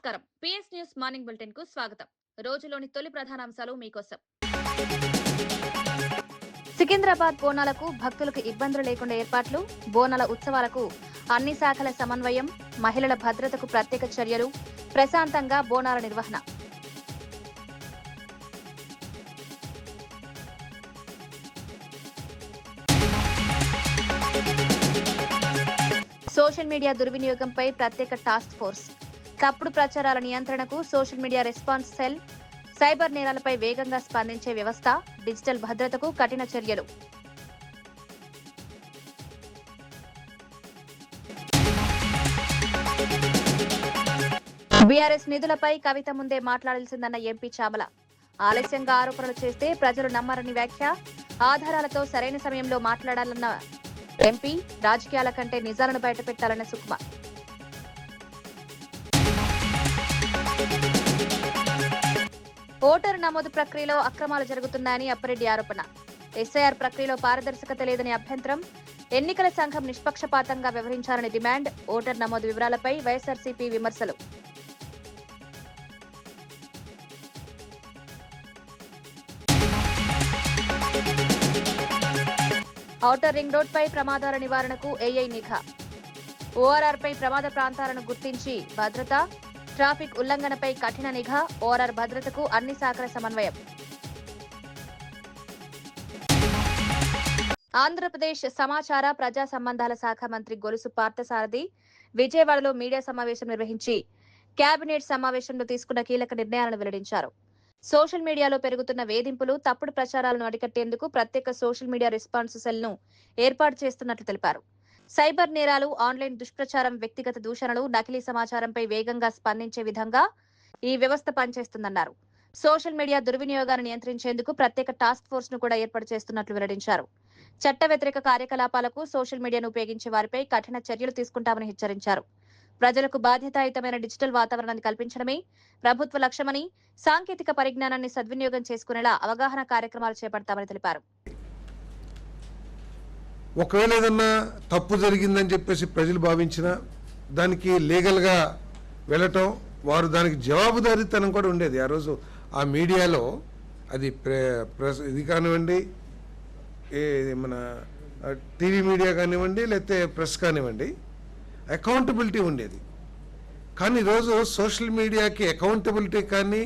నమస్కారం. PS news morning bulletin కు స్వాగతం. రోజులోని తొలి ప్రధానాంశాలు మీకోసం. సికింద్రాబాద్ బోనాలకు భక్తులకు ఇబ్బందులు లేకుండా ఏర్పాట్లు, బోనాల ఉత్సవాలకు అన్ని శాఖల సమన్వయం, మహిళల భద్రతకు ప్రత్యేక చర్యలు, ప్రశాంతంగా బోనాల నిర్వహణ. సోషల్ మీడియా దుర్వినియోగంపై ప్రత్యేక టాస్క్ ఫోర్స్, తప్పుడు ప్రచారాల నియంత్రణకు social media response cell, cyber నేరాలపై వేగంగా స్పందించే వ్యవస్థ, డిజిటల్ భద్రతకు కఠిన చర్యలు. బీఆర్ఎస్ నిధులపై కవిత ముందే మాట్లాడాల్సిందన్న ఎంపీ చామల, ఆలస్యంగా ఆరోపణలు చేస్తే ప్రజలు నమ్మరని వ్యాఖ్య, ఆధారాలతో సరైన సమయంలో మాట్లాడాలన్న ఎంపీ, రాజకీయాల కంటే నిజాలను బయటపెట్టాలన్న సుకుమ. ఓటరు నమోదు ప్రక్రియలో అక్రమాలు జరుగుతున్నాయని అప్పిరెడ్డి ఆరోపణ, ఎస్ఐఆర్ ప్రక్రియలో పారదర్శకత లేదని అభ్యంతరం, ఎన్నికల సంఘం నిష్పక్షపాతంగా వ్యవహరించాలని డిమాండ్, ఓటర్ నమోదు వివరాలపై వైఎస్ఆర్సీపీ విమర్శలు. ఔటర్ రింగ్ రోడ్పై ప్రమాదాల నివారణకు ఏఐ నిఘా, ఓఆర్ఆర్పై ప్రమాద ప్రాంతాలను గుర్తించి భద్రత, ట్రాఫిక్ ఉల్లంఘనపై కఠిన నిఘా, ఓఆర్ఆర్ భద్రతకు అన్ని శాఖల సమన్వయం. ఆంధ్రప్రదేశ్ సమాచార ప్రజా సంబంధాల శాఖ మంత్రి గొలుసు పార్థసారథి విజయవాడలో మీడియా సమావేశం నిర్వహించి కేబినెట్ సమావేశంలో తీసుకున్న కీలక నిర్ణయాలను వెల్లడించారు. సోషల్ మీడియాలో పెరుగుతున్న వేధింపులు, తప్పుడు ప్రచారాలను అరికట్టేందుకు ప్రత్యేక సోషల్ మీడియా రెస్పాన్స్ సెల్ ను ఏర్పాటు చేస్తున్నట్లు తెలిపారు. సైబర్ నేరాలు, ఆన్లైన్ దుష్ప్రచారం, వ్యక్తిగత దూషణలు, నకిలీ సమాచారంపై వేగంగా స్పందించే విధంగా ఈ వ్యవస్థ పనిచేస్తుందన్నారు. సోషల్ మీడియా దుర్వినియోగాన్ని నియంత్రించేందుకు ప్రత్యేక టాస్క్ ఫోర్స్ ను కూడా ఏర్పాటు చేస్తున్నట్లు వెల్లడించారు. చట్ట వ్యతిరేక కార్యకలాపాలకు సోషల్ మీడియాను ఉపయోగించే వారిపై కఠిన చర్యలు తీసుకుంటామని హెచ్చరించారు. ప్రజలకు బాధ్యతాయుతమైన డిజిటల్ వాతావరణాన్ని కల్పించడమే ప్రభుత్వ లక్ష్యమని, సాంకేతిక పరిజ్ఞానాన్ని సద్వినియోగం చేసుకునేలా అవగాహన కార్యక్రమాలు చేపడతామని తెలిపారు. ఒకవేళ ఏదన్నా తప్పు జరిగిందని చెప్పేసి ప్రజలు భావించినా దానికి లీగల్గా వెళ్ళటం, వారు దానికి జవాబుదారీతనం కూడా ఉండేది. ఆ రోజు ఆ మీడియాలో అది ఇది కానివ్వండి, మన టీవీ మీడియా కానివ్వండి, లేకపోతే ప్రెస్ కానివ్వండి, అకౌంటబిలిటీ ఉండేది. కానీ ఈరోజు సోషల్ మీడియాకి అకౌంటబిలిటీ కానీ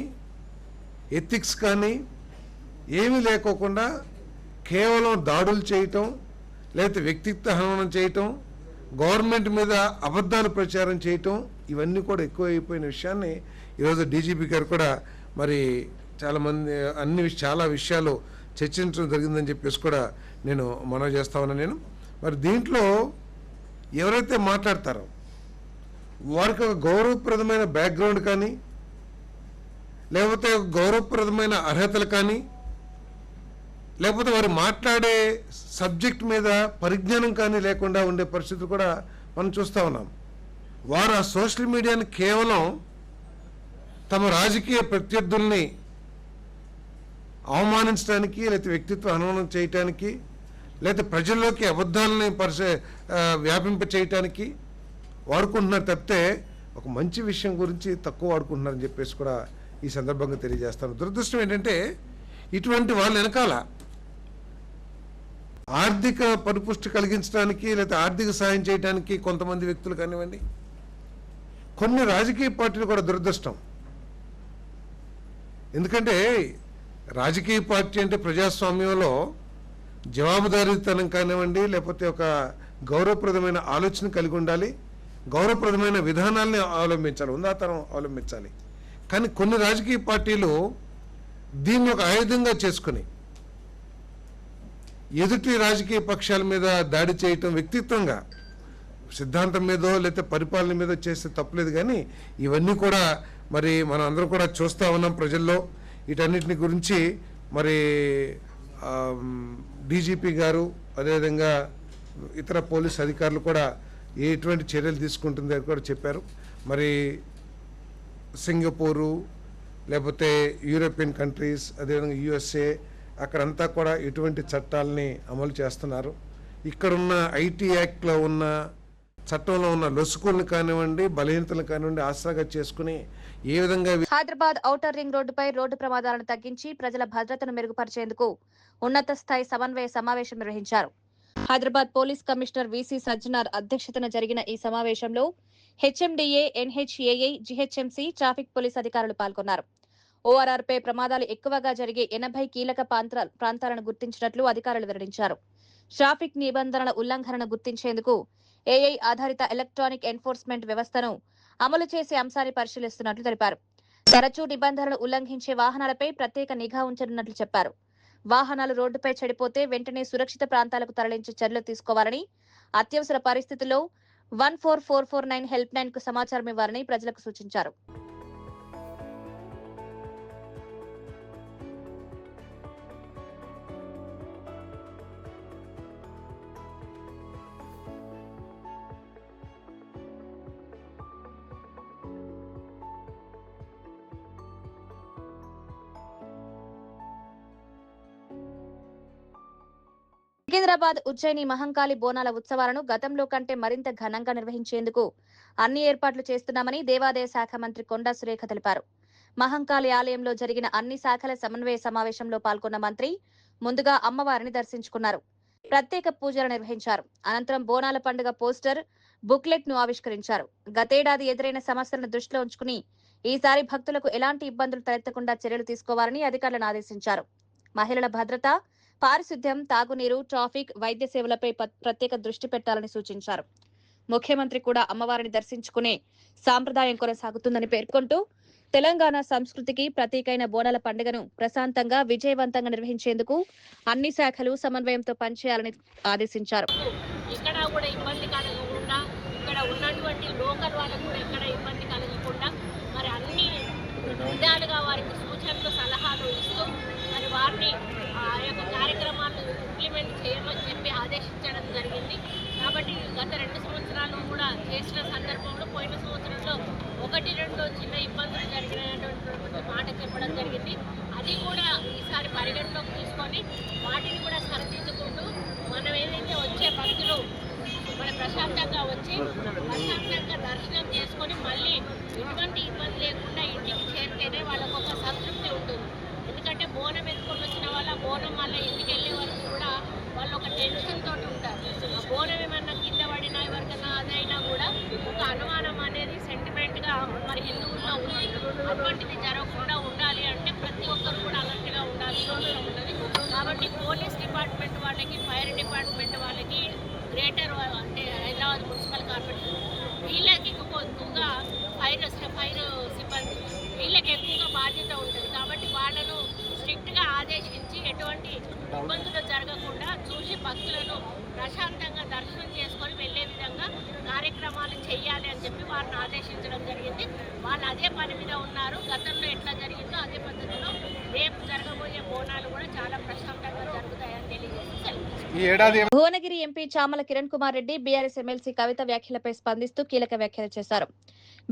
ఎథిక్స్ కానీ ఏమీ లేకోకుండా కేవలం దాడులు చేయటం, లేకపోతే వ్యక్తిత్వ హననం చేయటం, గవర్నమెంట్ మీద అబద్ధాలు ప్రచారం చేయటం, ఇవన్నీ కూడా ఎక్కువైపోయిన విషయాన్ని ఈరోజు డీజీపీ గారు కూడా మరి చాలామంది చాలా విషయాలు చర్చించడం జరిగిందని చెప్పేసి కూడా నేను మనవి చేస్తా ఉన్నాను. నేను మరి దీంట్లో ఎవరైతే మాట్లాడతారో వారికి ఒక గౌరవప్రదమైన బ్యాక్గ్రౌండ్ కానీ, లేకపోతే గౌరవప్రదమైన అర్హతలు కానీ, లేకపోతే వారు మాట్లాడే సబ్జెక్ట్ మీద పరిజ్ఞానం కానీ లేకుండా ఉండే పరిస్థితులు కూడా మనం చూస్తూ ఉన్నాం. వారు ఆ సోషల్ మీడియాని కేవలం తమ రాజకీయ ప్రత్యర్థుల్ని అవమానించడానికి, లేకపోతే వ్యక్తిత్వ హననం చేయటానికి, లేకపోతే ప్రజల్లోకి అబద్ధాలని వ్యాపింప చేయటానికి వాడుకుంటున్నారు తప్పితే ఒక మంచి విషయం గురించి తక్కువ వాడుకుంటున్నారని చెప్పేసి కూడా ఈ సందర్భంగా తెలియజేస్తాను. దురదృష్టం ఏంటంటే ఇటువంటి వాళ్ళ వెనకాల ఆర్థిక పరిపుష్టి కలిగించడానికి, లేకపోతే ఆర్థిక సాయం చేయడానికి కొంతమంది వ్యక్తులు కానివ్వండి, కొన్ని రాజకీయ పార్టీలు కూడా దురదృష్టం. ఎందుకంటే రాజకీయ పార్టీ అంటే ప్రజాస్వామ్యంలో జవాబుదారీతనం కానివ్వండి, లేకపోతే ఒక గౌరవప్రదమైన ఆలోచన కలిగి ఉండాలి, గౌరవప్రదమైన విధానాలని అవలంబించాలి, ఉందాతనం అవలంబించాలి. కానీ కొన్ని రాజకీయ పార్టీలు దీన్ని ఒక ఆయుధంగా చేసుకుని ఎదుటి రాజకీయ పక్షాల మీద దాడి చేయటం, వ్యక్తిత్వంగా సిద్ధాంతం మీదో లేకపోతే పరిపాలన మీదో చేస్తే తప్పులేదు. కానీ ఇవన్నీ కూడా మరి మనం అందరం కూడా చూస్తూ ఉన్నాం ప్రజల్లో. వీటన్నిటిని గురించి మరి డీజీపీ గారు, అదేవిధంగా ఇతర పోలీస్ అధికారులు కూడా ఎటువంటి చర్యలు తీసుకుంటుందో కూడా చెప్పారు. మరి సింగపూరు, లేకపోతే యూరోపియన్ కంట్రీస్, అదేవిధంగా యుఎస్ఏ, అక్కడంతా కూడా ఎటువంటి చట్టాలని అమలు చేస్తున్నారు. ఇక్కడున్న ఐటీ యాక్ట్లో ఉన్న చట్టంలో ఉన్న లొసుకులను కానివ్వండి, బలహీనతలను కానివ్వండి ఆసరాగా చేసుకుని ఏ విధంగా హైదరాబాద్ ఔటర్ రింగ్ రోడ్డుపై రోడ్డు ప్రమాదాలను తగ్గించి ప్రజల భద్రతను మెరుగుపరిచేందుకు ఉన్నత స్థాయి సమన్వయ సమావేశం నిర్వహించారు. Hyderabad police commissioner VC Sajjanar అధ్యక్షతన జరిగిన ఈ సమావేశంలో HMDA, NHAI, GHMC, traffic police అధికారులు పాల్గొన్నారు. ఓఆర్ఆర్ పై ప్రమాదాలు ఎక్కువగా జరిగే 80 కీలక ప్రాంతాలను గుర్తించినట్లు అధికారులు వెల్లడించారు. ట్రాఫిక్ నిబంధనల ఉల్లంఘనను గుర్తించేందుకు ఏఐ ఆధారిత ఎలక్ట్రానిక్ ఎన్ఫోర్స్మెంట్ వ్యవస్థను అమలు చేసే అంశాన్ని పరిశీలిస్తున్నట్లు తెలిపారు. తరచూ నిబంధనలు ఉల్లంఘించే వాహనాలపై ప్రత్యేక నిఘా ఉంచనున్నట్లు చెప్పారు. వాహనాలు రోడ్డుపై చెడిపోతే వెంటనే సురక్షిత ప్రాంతాలకు తరలించే చర్యలు తీసుకోవాలని, అత్యవసర పరిస్థితుల్లో 14449 హెల్ప్ లైన్ కు సమాచారం ఇవ్వాలని ప్రజలకు సూచించారు. సికింద్రాబాద్ ఉజ్జయిని మహంకాళి బోనాల ఉత్సవాలను గతంలో కంటే మరింత ఘనంగా నిర్వహించేందుకు అన్ని ఏర్పాట్లు చేస్తున్నామని దేవాదాయ శాఖ మంత్రి కొండా సురేఖ తెలిపారు. మహంకాళి ఆలయంలో జరిగిన అన్ని శాఖల సమన్వయ సమావేశంలో పాల్గొన్న మంత్రి ముందుగా అమ్మవారిని దర్శించుకున్నారు. ప్రత్యేక పూజలు నిర్వహించారు. అనంతరం బోనాల పండుగ పోస్టర్, బుక్లెట్ ను ఆవిష్కరించారు. గతేడాది ఎదురైన సమస్యలను దృష్టిలో ఉంచుకుని ఈసారి భక్తులకు ఎలాంటి ఇబ్బందులు తలెత్తకుండా చర్యలు తీసుకోవాలని అధికారులను ఆదేశించారు. మహిళల భద్రత, పారిశుద్ధ్యం, తాగునీరు, ట్రాఫిక్, వైద్య సేవలపై ప్రత్యేక దృష్టి పెట్టాలని సూచించారు. ముఖ్యమంత్రి కూడా అమ్మవారిని దర్శించుకునే సాంప్రదాయం కొనసాగుతుందని పేర్కొంటూ తెలంగాణ సంస్కృతికి ప్రతీకైన బోనాల పండుగను ప్రశాంతంగా, విజయవంతంగా నిర్వహించేందుకు అన్ని శాఖలు సమన్వయంతో పనిచేయాలని ఆదేశించారు. ఇక్కడ కూడా ఇబ్బంది కలగకుండా, ఇక్కడ ఉన్నటువంటి లోకల్ వాళ్ళకు కూడా ఎక్కడ ఇబ్బంది కలగకుండా మరి అన్ని విధాలుగా వారికి సూచనలు, సలహాలు ఇస్తూ మరి వారిని ఆ యొక్క కార్యక్రమాలను ఇంప్లిమెంట్ చేయమని చెప్పి ఆదేశించడం జరిగింది. కాబట్టి గత 2 సంవత్సరాలు కూడా చేసిన సందర్భంలో పోయిన సంవత్సరంలో 1-2 చిన్న ఇబ్బందులు జరిగినటువంటి మాట చెప్పడం జరిగింది. అది కూడా ఈసారి పరిగణలోకి తీసుకొని వాటిని కూడా సరిదిద్దుకుంటూ మనం ఏదైతే వచ్చే భక్తులు మన ప్రశాంతంగా వచ్చి ప్రశాంతంగా దర్శనం చేసుకొని మళ్ళీ ఎటువంటి ఇబ్బంది లేకుండా ఇంటికి చేరితేనే వాళ్ళకు ఒక సంతృప్తి ఉంటుంది. ఎందుకంటే బోనం ఎత్తుకొని వచ్చిన వాళ్ళ బోనం మళ్ళీ ఇంటికి వెళ్ళే వరకు కూడా వాళ్ళు ఒక టెన్షన్ తోటి ఉంటారు. ఆ బోనం ఏమన్నా కింద పడినా ఎవరికన్నా అదైనా కూడా ఒక అనుమానం అనేది సెంటిమెంట్గా మరి హిందువుల్లో ఉంది. అటువంటిది జరగకుండా ఉండాలి అంటే ప్రతి ఒక్కరు కూడా అలర్ట్గా ఉండాల్సిన అవసరం ఉన్నది. కాబట్టి పోలీస్ డిపార్ట్మెంట్ వాళ్ళకి, ఫైర్ డిపార్ట్మెంట్ వాళ్ళకి, గ్రేటర్ అంటే హైదరాబాద్ మున్సిపల్ కార్పొరేషన్ వీళ్ళకి ఎక్కువగా ఫైర్ సిబ్బంది వీళ్ళకి ఎక్కువగా బాధ్యత ఉంటుంది. కాబట్టి వాళ్ళను స్ట్రిక్ట్గా ఆదేశించి ఎటువంటి ఇబ్బందులు జరగకుండా చూసి భక్తులను ప్రశాంతంగా దర్శనం చేసుకొని వెళ్ళే విధంగా కార్యక్రమాలు చేయాలి అని చెప్పి వారిని ఆదేశించడం జరిగింది. వాళ్ళు అదే పని మీద ఉన్నారు. గతంలో ఎట్లా జరిగిందో అదే పద్ధతిలో రేపు జరగబోయే బోనాలు కూడా చాలా ప్రశాంతంగా జరుగుతాయని తెలియజేసి Bhuvanagiri MP Chamala Kiran Kumar Reddy BRS MLC Kavitha వ్యాఖ్యలపై స్పందిస్తూ కీలక వ్యాఖ్యలు చేశారు.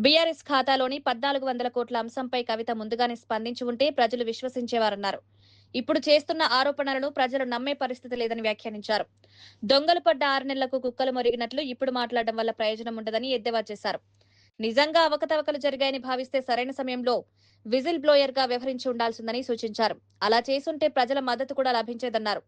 బీఆర్ఎస్ ఖాతాలోని 1400 కోట్ల అంశంపై కవిత ముందుగానే స్పందించి ఉంటే ప్రజలు విశ్వసించేవారన్నారు. ఇప్పుడు చేస్తున్న ఆరోపణలను ప్రజలు నమ్మే పరిస్థితి లేదని వ్యాఖ్యానించారు. దొంగలు పడ్డ 6 నెలలకు కుక్కలు మొరిగినట్లు ఇప్పుడు మాట్లాడడం వల్ల ప్రయోజనం ఉండదని ఎద్దేవా చేశారు. నిజంగా అవకతవకలు జరిగాయని భావిస్తే సరైన సమయంలో విజిల్ బ్లోయర్ గా వ్యవహరించి ఉండాల్సిందని సూచించారు. అలా చేసుంటే ప్రజల మద్దతు కూడా లభించేదన్నారు.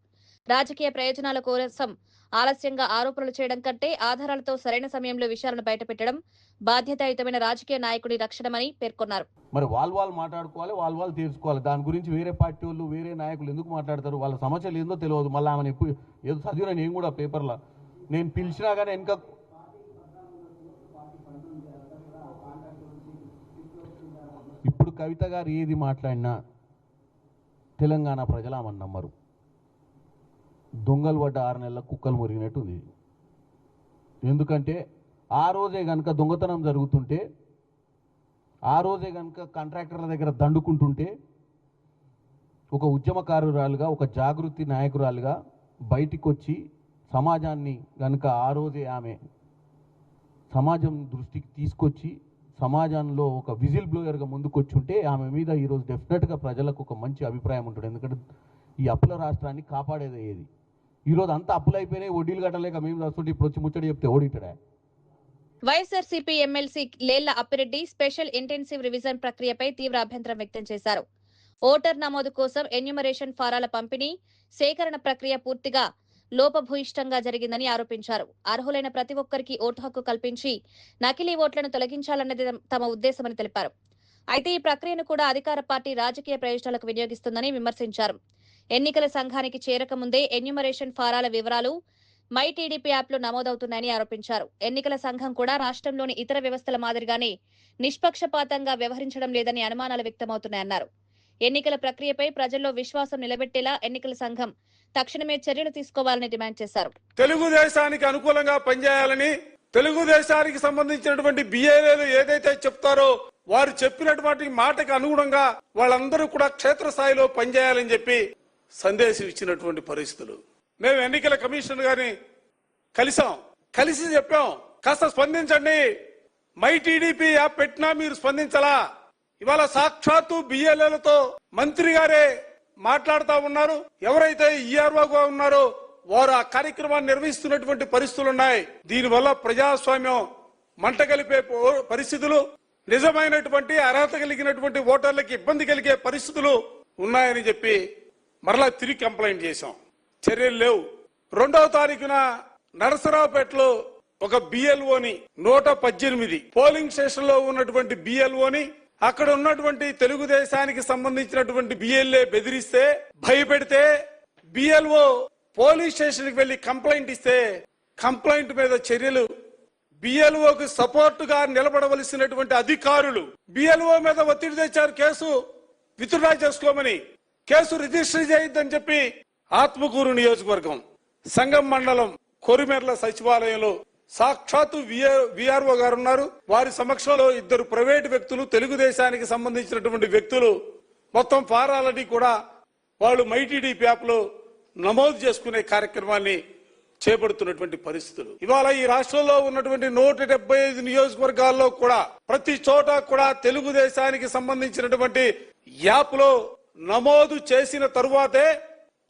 రాజకీయ ప్రయోజనాల కోసం ఆలస్యంగా ఆరోపణలు చేయడం కంటే ఆధారాలతో సరైన సమయంలో విషయాలను బయటపెట్టడం బాధ్యతాయుతమైన రాజకీయ నాయకుడి లక్షణమని పేర్కొన్నారు. మరి వాళ్ళు మాట్లాడుకోవాలి, వాళ్ళు తీర్చుకోవాలి. దాని గురించి వేరే పార్టీ వాళ్ళు, వేరే నాయకులు ఎందుకు మాట్లాడతారు? వాళ్ళ సమస్యలు ఏందో తెలియదు. మళ్ళీ ఆమెను ఎప్పుడు ఏదో చదివిన నేను కూడా పేపర్లో నేను పిలిచినా కానీ వెనక ఇప్పుడు కవిత గారు ఏది మాట్లాడినా తెలంగాణ ప్రజలు ఆమెను నమ్మరు. దొంగలు పడ్డ 6 నెలల కుక్కలు మురిగినట్టు ఉంది. ఎందుకంటే ఆ రోజే కనుక దొంగతనం జరుగుతుంటే, ఆ రోజే కనుక కాంట్రాక్టర్ల దగ్గర దండుకుంటుంటే ఒక ఉద్యమకారురాలుగా, ఒక జాగృతి నాయకురాలుగా బయటికి వచ్చి సమాజాన్ని కనుక ఆ రోజే ఆమె సమాజం దృష్టికి తీసుకొచ్చి సమాజంలో ఒక విజిల్ బ్లోయర్గా ముందుకొచ్చి ఉంటే ఆమె మీద ఈరోజు డెఫినెట్గా ప్రజలకు ఒక మంచి అభిప్రాయం ఉంటుంది. ఎందుకంటే ఈ అప్పుల రాష్ట్రాన్ని కాపాడేది ఏది? ఈరోజు అంతా అప్పులు అయిపోయినాయి, వడ్డీలు కట్టలేక మేము వస్తుంటే ఇప్పుడు వచ్చి ముచ్చడి చెప్తే ఓడిటాడా? YSRCP MLC Lella Appireddy special intensive revision ప్రక్రియపై తీవ్ర అభ్యంతరం వ్యక్తం చేశారు. ఓటర్ నమోదు కోసం ఎన్యూమరేషన్ ఫారాల పంపిణీ, సేకరణ ప్రక్రియ పూర్తిగా లోపభూయిష్టంగా జరిగిందని ఆరోపించారు. అర్హులైన ప్రతి ఒక్కరికి ఓటు హక్కు కల్పించి నకిలీ ఓట్లను తొలగించాలన్నది తమ ఉద్దేశమని తెలిపారు. అయితే ఈ ప్రక్రియను కూడా అధికార పార్టీ రాజకీయ ప్రయోజనాలకు వినియోగిస్తుందని విమర్శించారు. ఎన్నికల సంఘానికి చేరకముందే ఎన్యూమరేషన్ ఫారాల వివరాలు మై టీడీపీ యాప్లో నమోదవుతున్నాయని ఆరోపించారు. ఎన్నికల సంఘం కూడా రాష్ట్రంలోని ఇతర వ్యవస్థల మాదిరిగానే నిష్పక్షపాతంగా వ్యవహరించడం లేదని అనుమానాలు వ్యక్తమవుతున్నాయన్నారు. ఎన్నికల ప్రక్రియపై ప్రజల్లో విశ్వాసం నిలబెట్టేలా ఎన్నికల సంఘం తక్షణమే చర్యలు తీసుకోవాలని డిమాండ్ చేశారు. తెలుగుదేశానికి అనుకూలంగా పనిచేయాలని, తెలుగుదేశానికి సంబంధించినటువంటి బిఏలు ఏదైతే చెప్తారో వారు చెప్పినటువంటి మాటకు అనుగుణంగా వాళ్ళందరూ కూడా క్షేత్రస్థాయిలో పనిచేయాలని చెప్పి సందేశం ఇచ్చినటువంటి పరిస్థితులు. మేము ఎన్నికల కమిషన్ గారిని కలిసి చెప్పాం, కాస్త స్పందించండి, మై టీడీపీ యాప్ పెట్టినా మీరు స్పందించాలా. ఇవాళ సాక్షాత్తు బిఎల్ఏలతో మంత్రి గారే మాట్లాడుతూ ఉన్నారు. ఎవరైతే ఈఆర్ఓగా ఉన్నారో వారు ఆ కార్యక్రమాన్ని నిర్వహిస్తున్నటువంటి పరిస్థితులు ఉన్నాయి. దీనివల్ల ప్రజాస్వామ్యం మంట కలిపే పరిస్థితులు, నిజమైనటువంటి అర్హత కలిగినటువంటి ఓటర్లకు ఇబ్బంది కలిగే పరిస్థితులు ఉన్నాయని చెప్పి మరలా తిరిగి కంప్లైంట్ చేశాం. చర్యలు లేవు. 2వ తారీఖున నరసరావుపేటలో ఒక బిఎల్ఓని 118 పోలింగ్ స్టేషన్ లో ఉన్నటువంటి బిఎల్ఓని అక్కడ ఉన్నటువంటి తెలుగుదేశానికి సంబంధించినటువంటి బిఎల్ఏ బెదిరిస్తే, భయపెడితే బిఎల్ఓ పోలీస్ స్టేషన్ కి వెళ్లి కంప్లైంట్ ఇస్తే కంప్లైంట్ మీద చర్యలు, బిఎల్ఓకి సపోర్ట్ గా నిలబడవలసినటువంటి అధికారులు బిఎల్ఓ మీద ఒత్తిడి తెచ్చారు. కేసు విత్డ్రా చేసుకోమని, కేసు రిజిస్టర్ చేయొద్దని చెప్పి ఆత్మకూరు నియోజకవర్గం సంగం మండలం కొరిమెర్ల సచివాలయంలో సాక్షాత్తు విఆర్ఓ గారు ఉన్నారు. వారి సమక్షంలో 2 ప్రైవేటు వ్యక్తులు, తెలుగుదేశానికి సంబంధించినటువంటి వ్యక్తులు మొత్తం ఫారాలని కూడా వాళ్ళు మై టీడీపీ యాప్ లో నమోదు చేసుకునే కార్యక్రమాన్ని చేపడుతున్నటువంటి పరిస్థితులు. ఇవాళ ఈ రాష్ట్రంలో ఉన్నటువంటి 175 నియోజకవర్గాల్లో కూడా ప్రతి చోట కూడా తెలుగుదేశానికి సంబంధించినటువంటి యాప్ లో నమోదు చేసిన తరువాతే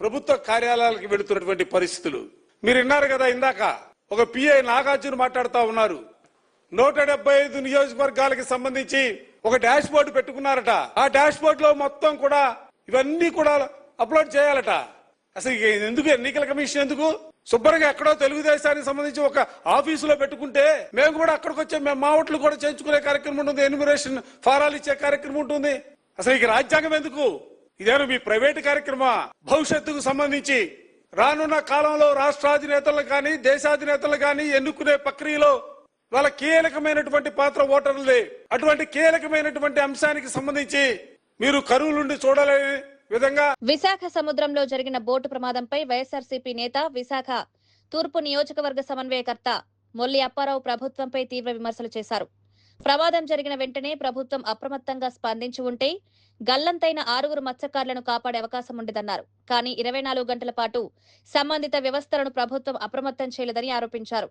ప్రభుత్వ కార్యాలయాలకు వెళుతున్నటువంటి పరిస్థితులు. మీరు విన్నారు కదా, ఇందాక ఒక పిఐ నాగార్జున మాట్లాడుతూ ఉన్నారు. 175 నియోజకవర్గాలకు సంబంధించి ఒక డాష్ బోర్డు పెట్టుకున్నారట. ఆ డాష్ బోర్డు లో మొత్తం కూడా ఇవన్నీ కూడా అప్లోడ్ చేయాలట. అసలు ఎందుకు ఎన్నికల కమిషన్ ఎందుకు? శుభ్రంగా ఎక్కడో తెలుగుదేశానికి సంబంధించి ఒక ఆఫీసులో పెట్టుకుంటే మేము కూడా అక్కడికి వచ్చే మేము మా ఓట్లు కూడా చేయించుకునే కార్యక్రమం ఉంటుంది, ఎన్యూమరేషన్ ఫారాలు ఇచ్చే కార్యక్రమం ఉంటుంది. అసలు ఈ రాజ్యాంగం ఎందుకు? ఇదేనా మీ ప్రైవేటు కార్యక్రమా? భవిష్యత్తుకు సంబంధించి రానున్న కాలంలో రాష్ట్రాధినేతలు కానీ దేశాధినేతలు కానీ ఎన్నుకునే ప్రక్రియలో వాళ్ళ కీలకమైనటువంటి పాత్ర ఓటర్లది. అటువంటి కీలకమైనటువంటి అంశానికి సంబంధించి మీరు కరువులుండి చూడలేని విధంగా విశాఖ సముద్రంలో జరిగిన బోటు ప్రమాదంపై వైఎస్ఆర్సీపీ నేత, విశాఖ తూర్పు నియోజకవర్గ సమన్వయకర్త మొల్లి అప్పారావు ప్రభుత్వంపై తీవ్ర విమర్శలు చేశారు. ప్రమాదం జరిగిన వెంటనే ప్రభుత్వం అప్రమత్తంగా స్పందించి ఉంటే గల్లంతైన 6 మత్స్యకారులను కాపాడే అవకాశం ఉండేదన్నారు. కానీ 24 గంటల పాటు సంబంధిత వ్యవస్థలను ప్రభుత్వం అప్రమత్తం చేయలేదని ఆరోపించారు.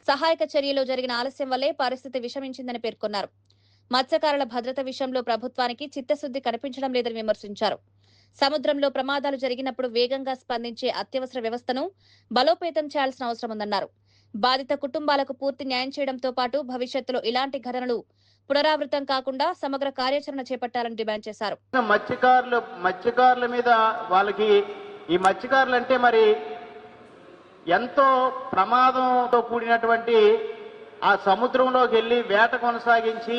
సహాయక చర్యలో జరిగిన ఆలస్యం వల్లే పరిస్థితి విషమించిందని పేర్కొన్నారు. మత్స్యకారుల భద్రత విషయంలో ప్రభుత్వానికి చిత్తశుద్ధి కనిపించడం లేదని విమర్శించారు. సముద్రంలో ప్రమాదాలు జరిగినప్పుడు వేగంగా స్పందించే అత్యవసర వ్యవస్థను బలోపేతం చేయాల్సిన అవసరం ఉందన్నారు. బాధిత కుటుంబాలకు పూర్తి న్యాయం చేయడంతో పాటు భవిష్యత్తులో ఇలాంటి ఘటనలు పునరావృతం కాకుండా సమగ్ర కార్యాచరణ చేపట్టాలని డిమాండ్ చేశారు. మత్స్యకారుల మీద వాళ్ళకి ఈ మత్స్యకారులు అంటే మరి ఎంతో ప్రమాదంతో కూడినటువంటి ఆ సముద్రంలోకి వెళ్ళి వేట కొనసాగించి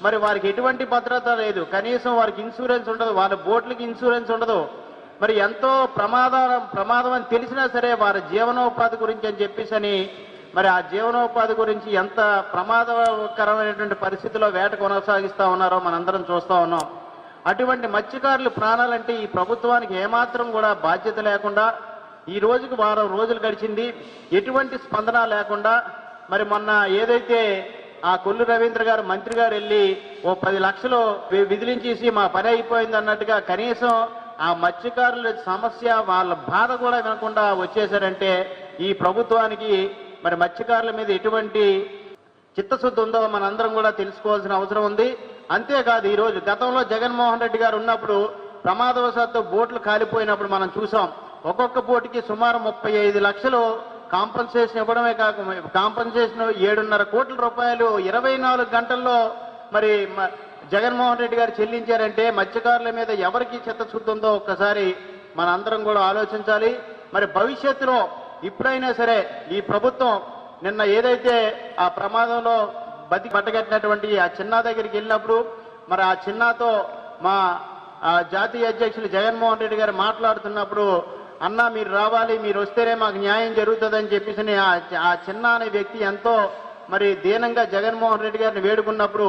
మరి వారికి ఎటువంటి భద్రత లేదు, కనీసం వారికి ఇన్సూరెన్స్ ఉండదు, వాళ్ళ బోట్లకి ఇన్సూరెన్స్ ఉండదు. మరి ఎంతో ప్రమాదం అని తెలిసినా సరే వారి జీవనోపాధి గురించి అని చెప్పేసి మరి ఆ జీవనోపాధి గురించి ఎంత ప్రమాదకరమైనటువంటి పరిస్థితిలో వేట కొనసాగిస్తా ఉన్నారో మనందరం చూస్తా ఉన్నాం. అటువంటి మత్స్యకారుల ప్రాణాలంటే ఈ ప్రభుత్వానికి ఏమాత్రం కూడా బాధ్యత లేకుండా ఈ రోజుకి 10 రోజులు గడిచింది, ఎటువంటి స్పందన లేకుండా మరి మొన్న ఏదైతే ఆ కొల్లు రవీంద్ర గారు మంత్రి గారు వెళ్ళి ఓ 10 లక్షలు విదిలించేసి మా పని అయిపోయింది అన్నట్టుగా కనీసం ఆ మత్స్యకారుల సమస్య వాళ్ళ బాధ కూడా వినకుండా వచ్చేసారంటే ఈ ప్రభుత్వానికి మరి మత్స్యకారుల మీద ఎటువంటి చిత్తశుద్ధి ఉందో మనందరం కూడా తెలుసుకోవాల్సిన అవసరం ఉంది. అంతేకాదు ఈ రోజు గతంలో జగన్మోహన్ రెడ్డి గారు ఉన్నప్పుడు ప్రమాదవశాత్తు బోట్లు కాలిపోయినప్పుడు మనం చూసాం. ఒక్కొక్క బోటుకి సుమారు 35 లక్షలు కాంపన్సేషన్ ఇవ్వడమే కాకుండా కాంపన్సేషన్ 7.5 కోట్ల రూపాయలు 24 గంటల్లో మరి జగన్మోహన్ రెడ్డి గారు చెల్లించారంటే మత్స్యకారుల మీద ఎవరికి చిత్తశుద్ధి ఉందో ఒక్కసారి మన అందరం కూడా ఆలోచించాలి. మరి భవిష్యత్తులో ఇప్పుడైనా సరే ఈ ప్రభుత్వం నిన్న ఏదైతే ఆ ప్రమాదంలో బట్టగట్టినటువంటి ఆ చిన్నా దగ్గరికి వెళ్ళినప్పుడు మరి ఆ చిన్నాతో మా జాతీయ అధ్యక్షులు జగన్మోహన్ రెడ్డి గారు మాట్లాడుతున్నప్పుడు అన్న మీరు రావాలి, మీరు వస్తేనే మాకు న్యాయం జరుగుతుందని చెప్పేసి ఆ చిన్న అనే వ్యక్తి ఎంతో మరి దీనంగా జగన్మోహన్ రెడ్డి గారిని వేడుకున్నప్పుడు,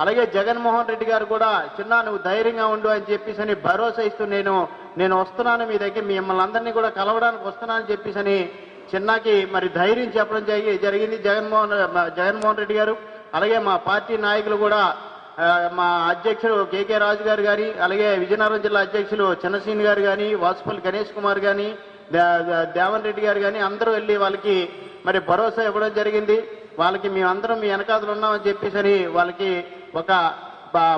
అలాగే జగన్మోహన్ రెడ్డి గారు కూడా చిన్న నువ్వు ధైర్యంగా ఉండు అని చెప్పేసి భరోసా ఇస్తూ నేను వస్తున్నాను మీ దగ్గర, మిమ్మల్ని అందరినీ కూడా కలవడానికి వస్తున్నానని చెప్పేసి చిన్నకి మరి ధైర్యం చెప్పడం జరిగింది జగన్మోహన్ రెడ్డి గారు. అలాగే మా పార్టీ నాయకులు కూడా మా అధ్యక్షులు కేకే రాజు గారు కానీ, అలాగే విజయనగరం జిల్లా అధ్యక్షులు చిన్నసీని గారు కానీ, వాసుపల్లి గణేష్ కుమార్ కానీ, దేవన్ రెడ్డి గారు కానీ అందరూ వెళ్ళి వాళ్ళకి మరి భరోసా ఇవ్వడం జరిగింది. వాళ్ళకి మేమందరం మీ వెనకాతలు ఉన్నామని చెప్పేసి వాళ్ళకి ఒక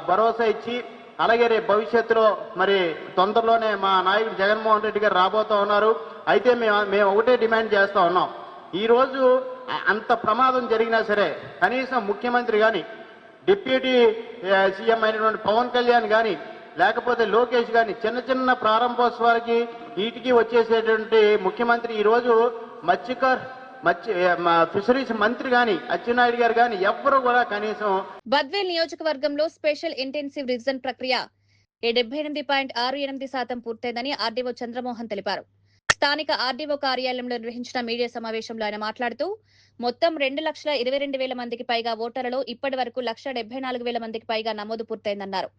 భరోసా ఇచ్చి, అలాగే రేపు భవిష్యత్తులో మరి తొందరలోనే మా నాయకుడు జగన్మోహన్ రెడ్డి గారు రాబోతా ఉన్నారు. అయితే మేము ఒకటే డిమాండ్ చేస్తా ఉన్నాం. ఈరోజు అంత ప్రమాదం జరిగినా సరే కనీసం ముఖ్యమంత్రి కానీ, డిప్యూటీ సీఎం అయినటువంటి పవన్ కళ్యాణ్ కానీ, లేకపోతే లోకేష్ కానీ చిన్న ప్రారంభోత్సవాలకి వీటికి వచ్చేసేటువంటి ముఖ్యమంత్రి ఈరోజు ఫిషరీస్ మంత్రి గాని అచ్చెన్నాయుడు గారు గాని ఎవ్వరూ కూడా కనీసం. బద్వేల్ నియోజకవర్గంలో స్పెషల్ ఇంటెన్సివ్ రివిజన్ ప్రక్రియ 78.68% పూర్తయిందని ఆర్డీఓ చంద్రమోహన్ తెలిపారు. స్థానిక ఆర్డీఓ కార్యాలయంలో నిర్వహించిన మీడియా సమావేశంలో ఆయన మాట్లాడుతూ మొత్తం 2,22,000 మందికి పైగా ఓటర్లలో ఇప్పటి వరకు 1,74,000 మందికి పైగా నమోదు పూర్తయిందన్నారు.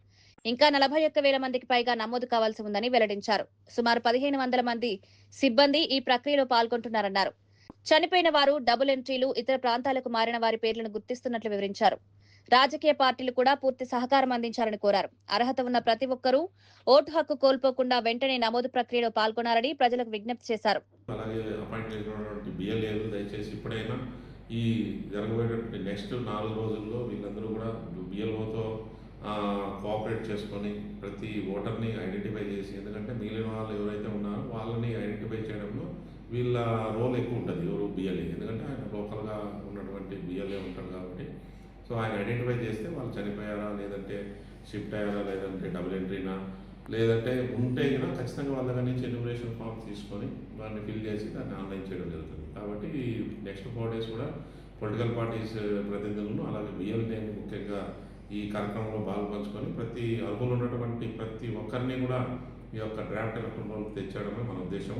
ఇంకా 41,000 మందికి పైగా నమోదు కావాల్సి ఉందని వెల్లడించారు. సుమారు 1,500 మంది సిబ్బంది ఈ ప్రక్రియలో పాల్గొంటున్నారన్నారు. చనిపోయిన వారు, డబుల్ ఎంట్రీలు, ఇతర ప్రాంతాలకు మారిన వారి పేర్లను గుర్తిస్తున్నట్లు వివరించారు. రాజకీయ పార్టీలు కూడా పూర్తి సహకారం అందించాలని కోరారు. అర్హత ఉన్న ప్రతి ఒక్కరూ ఓటు హక్కు కోల్పోకుండా వెంటనే నమోదు ప్రక్రియలో పాల్గొనాలని ప్రజలకు విజ్ఞప్తి చేశారు. అలాగే అపాయింట్ చేసినటువంటి బిఎల్ఏలు దయచేసి ఇప్పుడైనా ఈ జరగబోయేటువంటి నెక్స్ట్ 4 రోజుల్లో వీళ్ళందరూ కూడా బిఎల్ఓతో కోఆపరేట్ చేసుకొని ప్రతి ఓటర్ని ఐడెంటిఫై చేసి, ఎందుకంటే మిగిలిన వాళ్ళు ఎవరైతే ఉన్నారో వాళ్ళని ఐడెంటిఫై చేయడంలో వీళ్ళ రోల్ ఎక్కువ ఉంటుంది. ఎవరు బిఎల్ఏ, ఎందుకంటే ఆయన లోకల్గా ఉన్నటువంటి బిఎల్ఏ ఉంటాడు కాబట్టి. సో ఆయన ఐడెంటిఫై చేస్తే వాళ్ళు చనిపోయారా, లేదంటే షిఫ్ట్ అయ్యారా, లేదంటే డబుల్ ఎంట్రీనా, లేదంటే ఉంటే కనుక ఖచ్చితంగా వాళ్ళ దగ్గర నుంచి ఎన్యూమరేషన్ ఫామ్ తీసుకొని వారిని ఫిల్ చేసి దాన్ని ఆన్లైన్ చేయడం జరుగుతుంది. కాబట్టి నెక్స్ట్ 4 days కూడా పొలిటికల్ పార్టీస్ ప్రతినిధులను అలాగే బిఎల్ఏని ముఖ్యంగా ఈ కార్యక్రమంలో పాల్పంచుకొని ప్రతి అర్హులు ఉన్నటువంటి ప్రతి ఒక్కరిని కూడా ఈ యొక్క డ్రాఫ్ట్ ఎలక్ట్రల్ రోల్ తెచ్చడమే మన ఉద్దేశం.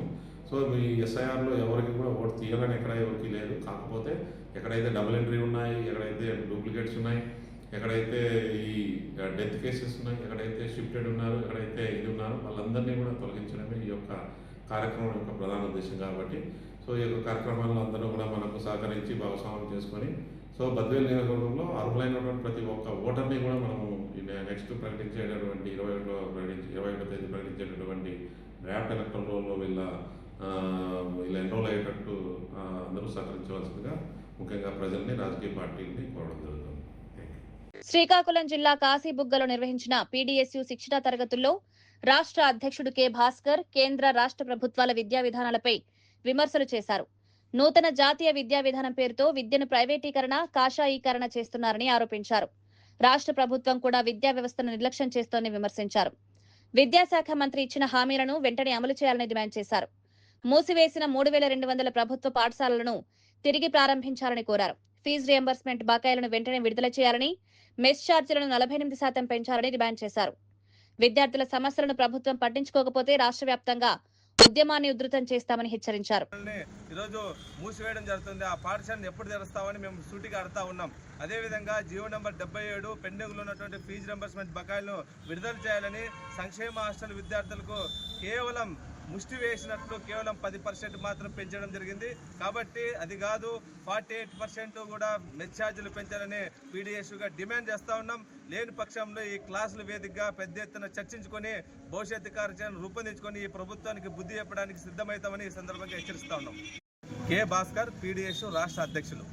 సో మీ ఎస్ఐఆర్లో ఎవరికి కూడా ఓటు తీయాలని ఎక్కడ ఎవరికి లేదు. కాకపోతే ఎక్కడైతే డబుల్ ఎంట్రీ ఉన్నాయి, ఎక్కడైతే డూప్లికేట్స్ ఉన్నాయి, ఎక్కడైతే ఈ డెత్ కేసెస్ ఉన్నాయి, ఎక్కడైతే షిఫ్టెడ్ ఉన్నారు, ఎక్కడైతే ఇది ఉన్నారో వాళ్ళందరినీ కూడా తొలగించడమే ఈ యొక్క కార్యక్రమం యొక్క ప్రధాన ఉద్దేశం. కాబట్టి సో ఈ యొక్క కార్యక్రమాల్లో అందరూ కూడా మనకు సహకరించి భాగస్వామ్యం చేసుకొని సో బద్వేల్ నియోజకవర్గంలో అర్హులైనటువంటి ప్రతి ఒక్క ఓటర్ని కూడా మనము నెక్స్ట్ ప్రకటించేటటువంటి 21వ తేదీ ప్రకటించేటటువంటి డ్రాఫ్ట్ ఎలక్ట్రల్ రోల్లో వీళ్ళ ఎన్రోల్ అయ్యేటట్టు అందరూ సహకరించవలసిందిగా ముఖ్యంగా ప్రజల్ని, రాజకీయ పార్టీలని కోరడం జరుగుతుంది. శ్రీకాకుళం జిల్లా కాశీబుగ్గలో నిర్వహించిన పీడీఎస్యూ శిక్షణా తరగతుల్లో రాష్ట్ర అధ్యక్షుడు కె భాస్కర్ కేంద్ర రాష్ట్ర ప్రభుత్వాల విద్యా విధానాలపై విమర్శలు చేశారు. నూతన జాతీయ విద్యా విధానం పేరుతో విద్యను ప్రైవేటీకరణ, కాషాయీకరణ చేస్తున్నారని ఆరోపించారు. రాష్ట్ర ప్రభుత్వం కూడా విద్యా వ్యవస్థను నిర్లక్ష్యం చేస్తోందని విమర్శించారు. విద్యాశాఖ మంత్రి ఇచ్చిన హామీలను వెంటనే అమలు చేయాలని డిమాండ్ చేశారు. మూసివేసిన 3,200 ప్రభుత్వ పాఠశాలలను తిరిగి ప్రారంభించాలని కోరారు. ఫీజు రియంబర్స్మెంట్ బకాయిలను వెంటనే విడుదల చేయాలని, మెస్ ఛార్జీలను 48% పెంచాలని డిమాండ్ చేశారు. విద్యార్థుల సమస్యలను ప్రభుత్వం పట్టించుకోకపోతే రాష్ట్ర వ్యాప్తంగా ఉద్యమాన్ని ఉధృతం చేస్తామని హెచ్చరించారు. ఈరోజు మూసివేయడం జరుగుతుంది. ఆ పాఠశాలను ఎప్పుడు తెరుస్తామని మేము సూటిగా అడుగుతా ఉన్నాం. అదేవిధంగా జీవో నెంబర్ 77 పెండింగ్లో ఉన్నటువంటి ఫీజు రింబర్స్మెంట్ బకాయిలను విడుదల చేయాలని, సంక్షేమ హాస్టల్ విద్యార్థులకు కేవలం ముష్టి వేసినట్లు కేవలం 10% మాత్రం పెంచడం జరిగింది. కాబట్టి అది కాదు 48% కూడా మెస్ ఛార్జీలు పెంచాలని పీడీఎస్యూగా డిమాండ్ చేస్తూ ఉన్నాం. లేని పక్షంలో ఈ క్లాసుల వేదికగా పెద్ద ఎత్తున చర్చించుకొని భవిష్యత్తు కార్యాచరణ రూపొందించుకొని ఈ ప్రభుత్వానికి బుద్ధి చెప్పడానికి సిద్ధమవుతామని ఈ సందర్భంగా హెచ్చరిస్తా ఉన్నాం. కె భాస్కర్, పీడీఎస్యూ రాష్ట్ర అధ్యక్షులు.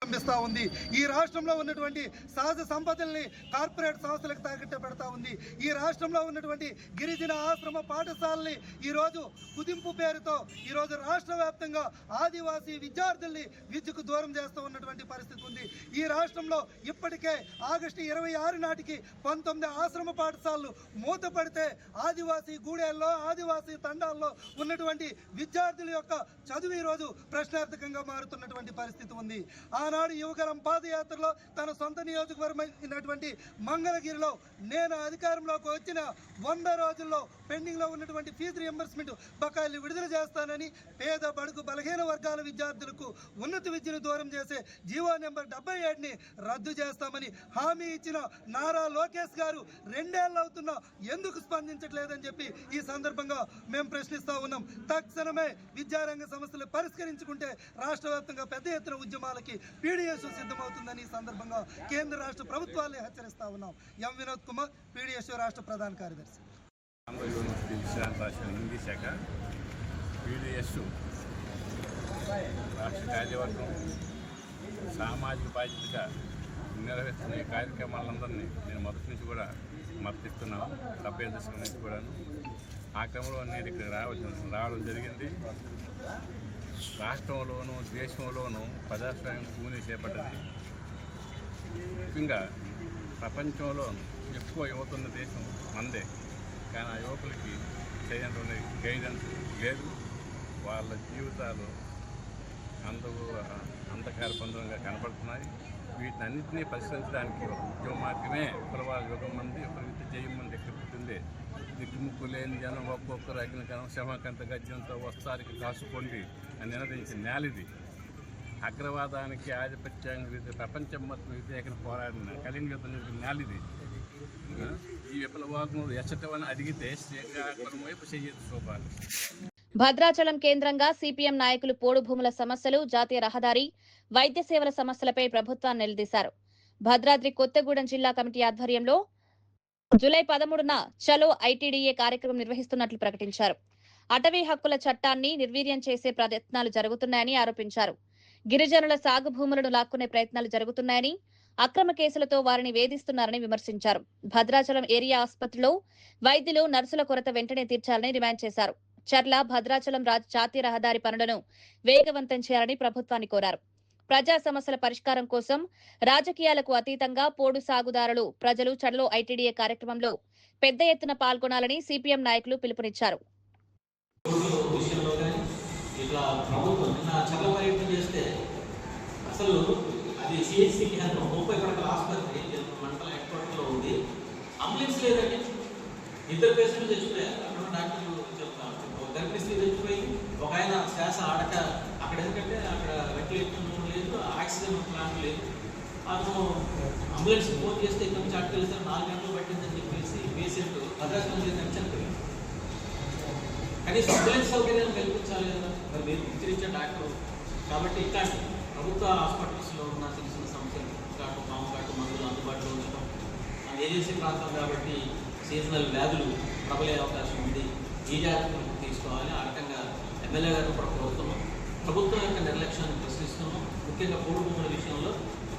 పంపిస్తా ఉంది. ఈ రాష్ట్రంలో ఉన్నటువంటి సహజ సంపదల్ని కార్పొరేట్ సంస్థలకు తాకట్టు పెడతా ఉంది. ఈ రాష్ట్రంలో ఉన్నటువంటి గిరిజన ఆశ్రమ పాఠశాలని ఈరోజు కుదింపు పేరుతో ఈరోజు రాష్ట్ర వ్యాప్తంగా ఆదివాసీ విద్యార్థుల్ని విద్యకు దూరం చేస్తూ ఉన్నటువంటి పరిస్థితి ఉంది. ఈ రాష్ట్రంలో ఇప్పటికే ఆగస్టు 26 నాటికి 19 ఆశ్రమ పాఠశాలలు మూతపడితే ఆదివాసీ గూడెల్లో ఆదివాసీ తండాల్లో ఉన్నటువంటి విద్యార్థుల యొక్క చదువు ఈరోజు ప్రశ్నార్థకంగా మారుతున్నటువంటి పరిస్థితి ఉంది. ఆనాడు యువగరం పాదయాత్రలో తన సొంత నియోజకవర్గమైనటువంటి మంగళగిరిలో నేను అధికారంలోకి వచ్చిన 100 రోజుల్లో పెండింగ్ లో ఉన్నటువంటి ఫీజు రియంబర్స్మెంట్ బకాయిలు విడుదల చేస్తానని పేద బడుగు బలహీన వర్గాల విద్యార్థులకు ఉన్నత విద్యను దూరం చేసే జీవో నెంబర్ 77ని రద్దు చేస్తామని హామీ ఇచ్చిన నారా లోకేష్ గారు 2 ఏళ్ళు అవుతున్నా ఎందుకు స్పందించట్లేదని చెప్పి ఈ సందర్భంగా మేము ప్రశ్నిస్తా ఉన్నాం. తక్షణమే విద్యారంగ సమస్యలు పరిష్కరించుకుంటే రాష్ట్ర వ్యాప్తంగా పెద్ద ఎత్తున ఉద్యమాలకి పీడీఎస్ సిద్ధమవుతుందని ఈ సందర్భంగా కేంద్ర రాష్ట్ర ప్రభుత్వాన్ని హెచ్చరిస్తా ఉన్నాం. ఎం వినోద్ కుమార్, పీడీఎస్ రాష్ట్ర ప్రధాన కార్యదర్శి. యూనివర్సిటీ విశ్రాంత రాష్ట్ర హిందీ శాఖ పీడీఎస్ రాష్ట్ర కార్యవర్గం సామాజిక బాధ్యతగా నిర్వహిస్తున్న ఈ కార్యక్రమాలందరినీ నేను మొదటి నుంచి కూడా మద్దతిస్తున్నాను. సభ్య దశ నుంచి కూడా ఆ క్రమంలో నేను ఇక్కడ రావడం జరిగింది. రాష్ట్రంలోనూ దేశంలోనూ ప్రజాస్వామ్యం కూని చేపట్టది. ముఖ్యంగా ప్రపంచంలో ఎక్కువ యువత ఉన్న దేశం మందే. కానీ ఆ యువకులకి చేయనటువంటి గైడెన్స్ లేదు. వాళ్ళ జీవితాలు అంధకారబంధంగా కనపడుతున్నాయి. వీటిని అన్నింటినీ పరిష్కరించడానికి ఒక ఉద్యమ మార్గమే కులవాళ్ళ యుగం మంది ఒక విద్య చేయమంది ఎక్కడ పుట్టిందే. దిక్కుముక్కు లేని జనం ఒక్కొక్కరు అగ్ని జనం శమకంత గజ్యంతో వస్తారికి కాసుకోండి అని నినదించిన నేలిది. అగ్రవాదానికి ఆధిపత్యానికి ప్రపంచం మొత్తం వ్యతిరేకన పోరాడిన కలింగ యుద్ధం నేలిది. ఈ విప్లవాగ్ను ఎచ్చటమని అడిగితే శ్రీకాకుళం వైపు చెయ్యదు చూపాలి. భద్రాచలం కేంద్రంగా సిపిఎం నాయకులు పోడు భూముల సమస్యలు, జాతీయ రహదారి, వైద్య సేవల సమస్యలపై ప్రభుత్వాన్ని నిలదీశారు. భద్రాద్రి కొత్తగూడెం జిల్లా కమిటీ ఆధ్వర్యంలో జూలై 13న చలో ఐటీడీఏ కార్యక్రమం నిర్వహిస్తున్నట్లు ప్రకటించారు. అటవీ హక్కుల చట్టాన్ని నిర్వీర్యం చేసే ప్రయత్నాలు జరుగుతున్నాయని ఆరోపించారు. గిరిజనుల సాగు భూములను లాక్కునే ప్రయత్నాలు జరుగుతున్నాయని, అక్రమ కేసులతో వారిని వేధిస్తున్నారని విమర్శించారు. భద్రాచలం ఏరియా ఆసుపత్రిలో వైద్యులు, నర్సుల కొరత వెంటనే తీర్చాలని డిమాండ్ చేశారు. చర్ల భద్రాచలం జాతీయ రహదారి పనులను వేగవంతం చేయాలని ప్రభుత్వాన్ని కోరారు. ప్రజా సమస్యల పరిష్కారం కోసం రాజకీయాలకు అతీతంగా పోడు సాగుదారులు, ప్రజలు చలో ఐటీడీఏ కార్యక్రమంలో పెద్ద ఎత్తున పాల్గొనాలని సిపిఎం నాయకులు పిలుపునిచ్చారు. ఇద్దరు పేషెంట్లు చచ్చిపోయారు. అక్కడ డాక్టర్లు చెప్తాను, గర్భిణీ చచ్చిపోయి ఒక ఆయన శ్వాస ఆడక అక్కడ, ఎందుకంటే అక్కడ వెంటిలేటర్ లేదు, ఆక్సిజన్ ప్లాంట్ లేదు. అతను అంబులెన్స్ ఫోన్ చేస్తే ఇక్కడ నుంచి అక్కడికి వెళ్తారు, 4 గంటలు పట్టిందని చెప్పేసి పేషెంట్ భద్రాచలం చనిపోయింది. కనీసం అంబులెన్స్ సౌకర్యాన్ని కల్పించాలి కదా మరి మీరు గుర్తించే డాక్టర్. కాబట్టి ఇట్లాంటి ప్రభుత్వ హాస్పిటల్స్లో ఉన్న చిన్న చిన్న సమస్యలు, పాము మందులు అందుబాటులో ఉంచడం, ఏజెన్సీ ప్రాంతం కాబట్టి సీజనల్ వ్యాధులు ప్రబలే అవకాశం ఉంది. ఈ జాగ్రత్తలు తీసుకోవాలి. ఆ రకంగా ఎమ్మెల్యే గారిని కూడా కోరుతున్నాం. ప్రభుత్వం యొక్క నిర్లక్ష్యాన్ని ప్రశ్నిస్తున్నాం. ముఖ్యంగా పోడు భూముల విషయంలో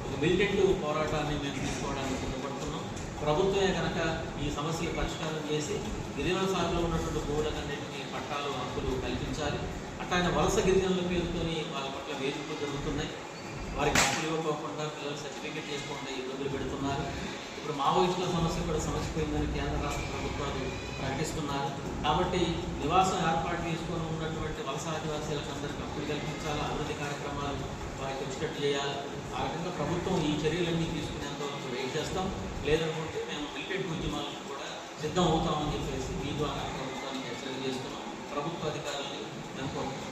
ఒక మిలిటెంట్ పోరాటాన్ని మేము తీసుకోవడానికి సిద్ధపడుతున్నాం. ప్రభుత్వమే కనుక ఈ సమస్యలు పరిష్కారం చేసి గిరిజన సాగులో ఉన్నటువంటి భూములకన్నింటినీ పట్టాలు, హక్కులు కల్పించాలి. అట్లానే వలస గిరిజనుల పేరుతోని వాళ్ళ పట్ల వేధింపులు జరుగుతున్నాయి. వారికి హక్కులు ఇవ్వకోకుండా పిల్లలు సర్టిఫికేట్ చేసుకోకుండా ఇబ్బందులు పెడుతున్నారు. ఇప్పుడు మావోయిస్టుల సమస్య కూడా సమసిపోయిందని కేంద్ర రాష్ట్ర ప్రభుత్వాలు ప్రకటిస్తున్నారు. కాబట్టి నివాసం ఏర్పాటు చేసుకొని ఉన్నటువంటి వలస ఆదివాసీలకు అందరికీ హక్కులు కల్పించాలి. అభివృద్ధి కార్యక్రమాలు వారికి వచ్చేటట్టు చేయాలి. ఆ రకంగా ప్రభుత్వం ఈ చర్యలన్నీ తీసుకునేంత వరకు వెయిట్ చేస్తాం. లేదనుకుంటే మేము మిలిటెంట్ ఉద్యమాలకు కూడా సిద్ధం అవుతామని చెప్పేసి మీ ద్వారా ప్రభుత్వానికి హెచ్చరిక చేస్తున్నాం. ప్రభుత్వ అధికారులని మేము కోరుతున్నాం.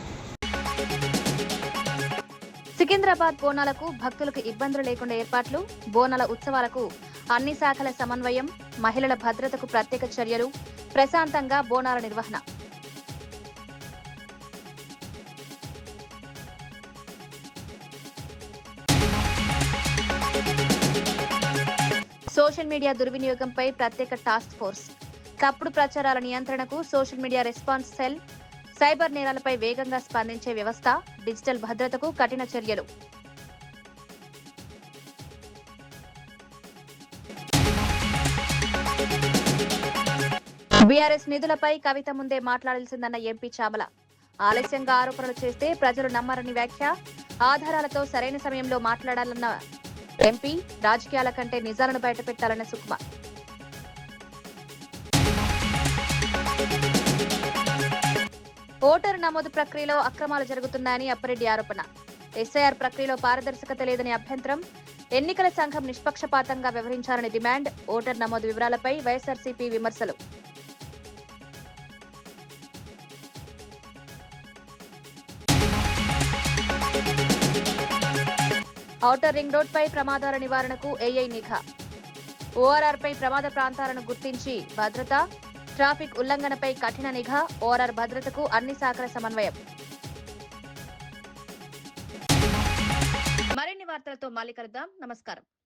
సికింద్రాబాద్ బోనాలకు భక్తులకు ఇబ్బందులు లేకుండా ఏర్పాట్లు, బోనాల ఉత్సవాలకు అన్ని శాఖల సమన్వయం, మహిళల భద్రతకు ప్రత్యేక చర్యలు, ప్రశాంతంగా బోనాల నిర్వహణ. సోషల్ మీడియా దుర్వినియోగంపై ప్రత్యేక టాస్క్ ఫోర్స్, తప్పుడు ప్రచారాల నియంత్రణకు social media response cell, cyber నేరాలపై వేగంగా స్పందించే వ్యవస్థ, డిజిటల్ భద్రతకు కఠిన చర్యలు. బీఆర్ఎస్ నిధులపై కవిత ముందే మాట్లాడాల్సిందన్న ఎంపీ చామల. ఆలస్యంగా ఆరోపణలు చేస్తే ప్రజలు నమ్మరని వ్యాఖ్య. ఆధారాలతో సరైన సమయంలో మాట్లాడాలన్న ఎంపీ. రాజకీయాల కంటే నిజాలను బయటపెట్టాలన్న సుకుమార్. ఓటరు నమోదు ప్రక్రియలో అక్రమాలు జరుగుతున్నాయని అప్పారెడ్డి ఆరోపణ. ఎస్ఐఆర్ ప్రక్రియలో పారదర్శకత లేదని అభ్యంతరం. ఎన్నికల సంఘం నిష్పక్షపాతంగా వ్యవహరించాలని డిమాండ్. ఓటర్ నమోదు వివరాలపై వైఎస్ఆర్సీపీ విమర్శలు. ఔటర్ రింగ్ రోడ్ పై ప్రమాదాల నివారణకు ఏఐ నిఘా. ఓఆర్ఆర్ పై ప్రమాద ప్రాంతాలను గుర్తించి భద్రత. ట్రాఫిక్ ఉల్లంఘనపై కఠిన నిఘా. ఓఆర్ఆర్ భద్రతకు అన్ని శాఖల సమన్వయం. మరిన్ని వార్తలతో మళ్ళీ కలుద్దాం. నమస్కారం.